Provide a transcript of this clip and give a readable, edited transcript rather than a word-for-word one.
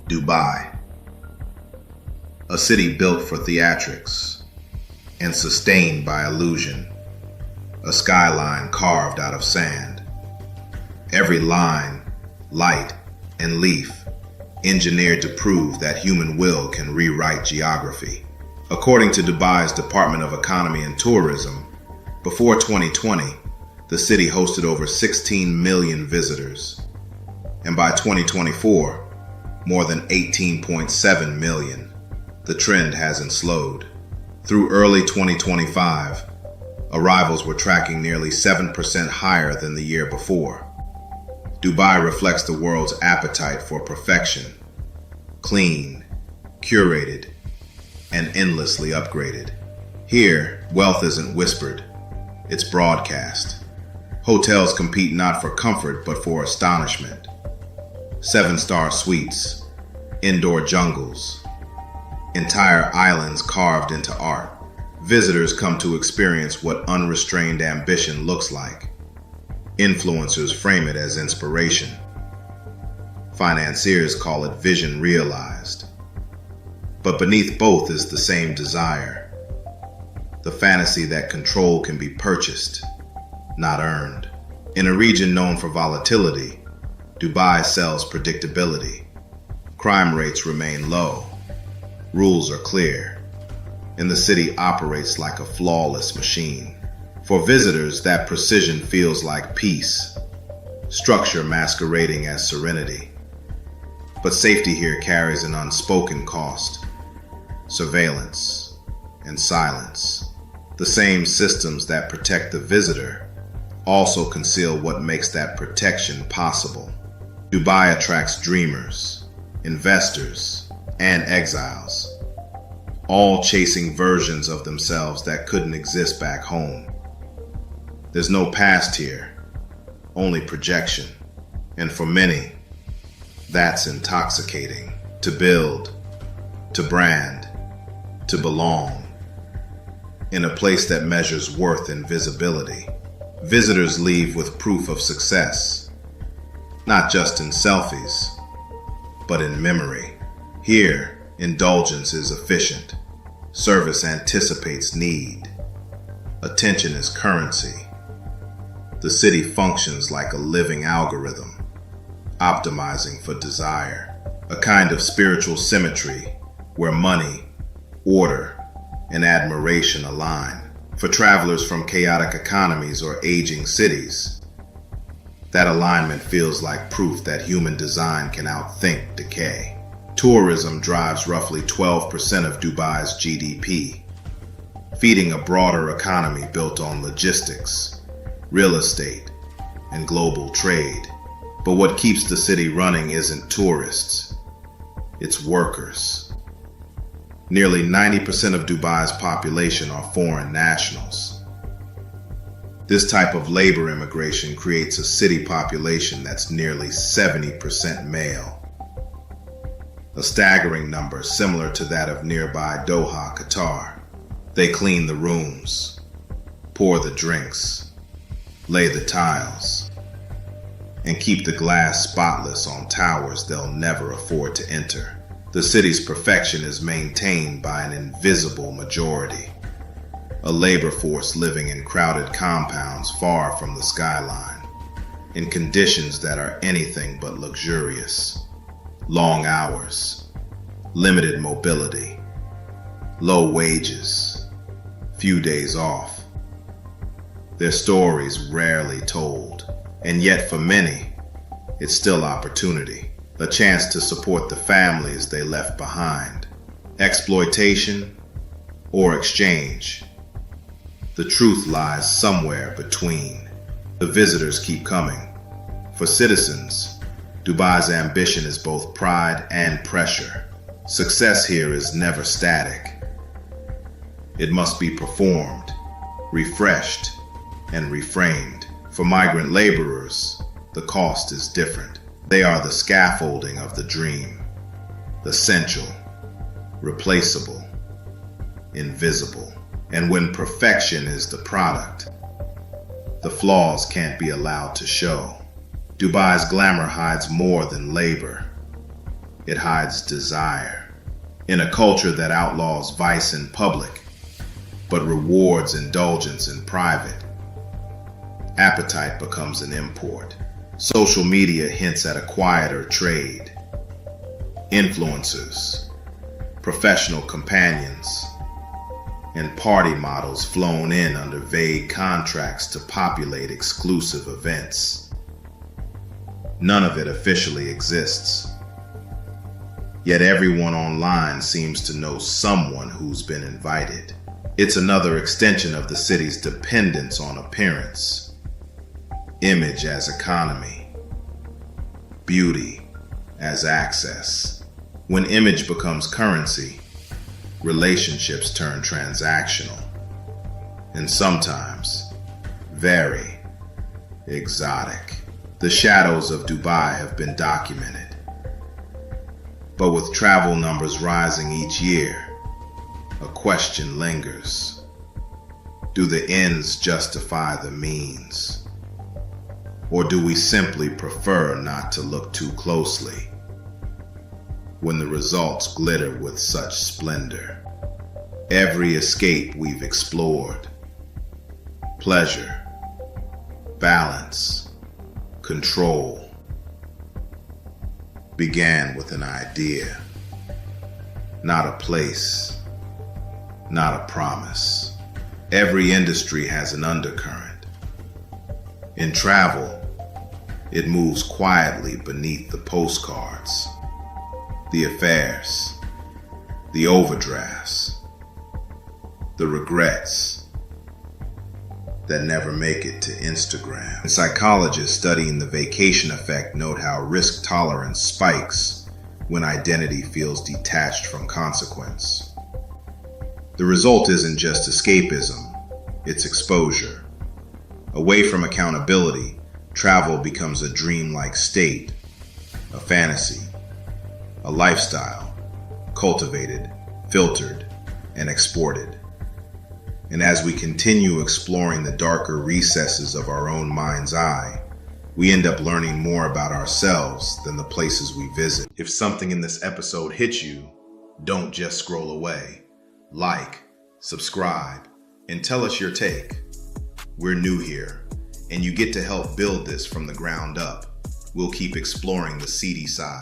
Dubai, a city built for theatrics and sustained by illusion, a skyline carved out of sand. Every line, light, and leaf engineered to prove that human will can rewrite geography. According to Dubai's Department of Economy and Tourism, before 2020, the city hosted over 16 million visitors, and by 2024, more than 18.7 million. The trend hasn't slowed. Through early 2025, arrivals were tracking nearly 7% higher than the year before. Dubai reflects the world's appetite for perfection, clean, curated, and endlessly upgraded. Here, wealth isn't whispered, it's broadcast. Hotels compete not for comfort but for astonishment. 7-star suites, indoor jungles, entire islands carved into art. Visitors come to experience what unrestrained ambition looks like. Influencers frame it as inspiration. Financiers call it vision realized. But beneath both is the same desire. The fantasy that control can be purchased, not earned. In a region known for volatility, Dubai sells predictability. Crime rates remain low. Rules are clear. And the city operates like a flawless machine. For visitors, that precision feels like peace, structure masquerading as serenity. But safety here carries an unspoken cost: surveillance and silence. The same systems that protect the visitor also conceal what makes that protection possible. Dubai attracts dreamers, investors, and exiles, all chasing versions of themselves that couldn't exist back home. There's no past here, only projection. And for many, that's intoxicating. To build, to brand, to belong. In a place that measures worth in visibility, visitors leave with proof of success. Not just in selfies, but in memory. Here, indulgence is efficient. Service anticipates need. Attention is currency. The city functions like a living algorithm, optimizing for desire, a kind of spiritual symmetry where money, order, and admiration align. For travelers from chaotic economies or aging cities, that alignment feels like proof that human design can outthink decay. Tourism drives roughly 12% of Dubai's GDP, feeding a broader economy built on logistics, real estate, and global trade. But what keeps the city running isn't tourists, it's workers. Nearly 90% of Dubai's population are foreign nationals. This type of labor immigration creates a city population that's nearly 70% male. A staggering number similar to that of nearby Doha, Qatar. They clean the rooms, pour the drinks, lay the tiles, and keep the glass spotless on towers they'll never afford to enter. The city's perfection is maintained by an invisible majority, a labor force living in crowded compounds far from the skyline, in conditions that are anything but luxurious. Long hours, limited mobility, low wages, few days off. Their stories rarely told, and yet for many, it's still opportunity, a chance to support the families they left behind. Exploitation or exchange. The truth lies somewhere between. The visitors keep coming. For citizens, Dubai's ambition is both pride and pressure. Success here is never static. It must be performed, refreshed, and reframed. For migrant laborers, the cost is different. They are the scaffolding of the dream, essential, replaceable, invisible. And when perfection is the product, the flaws can't be allowed to show. Dubai's glamour hides more than labor. it hides desire. In a culture that outlaws vice in public, but rewards indulgence in private, appetite becomes an import. Social media hints at a quieter trade. Influencers, professional companions, and party models flown in under vague contracts to populate exclusive events. None of it officially exists. Yet everyone online seems to know someone who's been invited. It's another extension of the city's dependence on appearance, image as economy, beauty as access. When image becomes currency, relationships turn transactional, and sometimes very exotic. The shadows of Dubai have been documented. But with travel numbers rising each year, a question lingers. Do the ends justify the means? Or do we simply prefer not to look too closely when the results glitter with such splendor? Every escape we've explored, pleasure, balance, control, began with an idea, not a place, not a promise. Every industry has an undercurrent. In travel, it moves quietly beneath the postcards, the affairs, the overdrafts, the regrets that never make it to Instagram. And psychologists studying the vacation effect note how risk tolerance spikes when identity feels detached from consequence. The result isn't just escapism, it's exposure. Away from accountability, travel becomes a dreamlike state, a fantasy, a lifestyle, cultivated, filtered, and exported. And as we continue exploring the darker recesses of our own mind's eye, we end up learning more about ourselves than the places we visit. If something in this episode hits you, don't just scroll away. Like, subscribe, and tell us your take. We're new here, and you get to help build this from the ground up. We'll keep exploring the seedy side.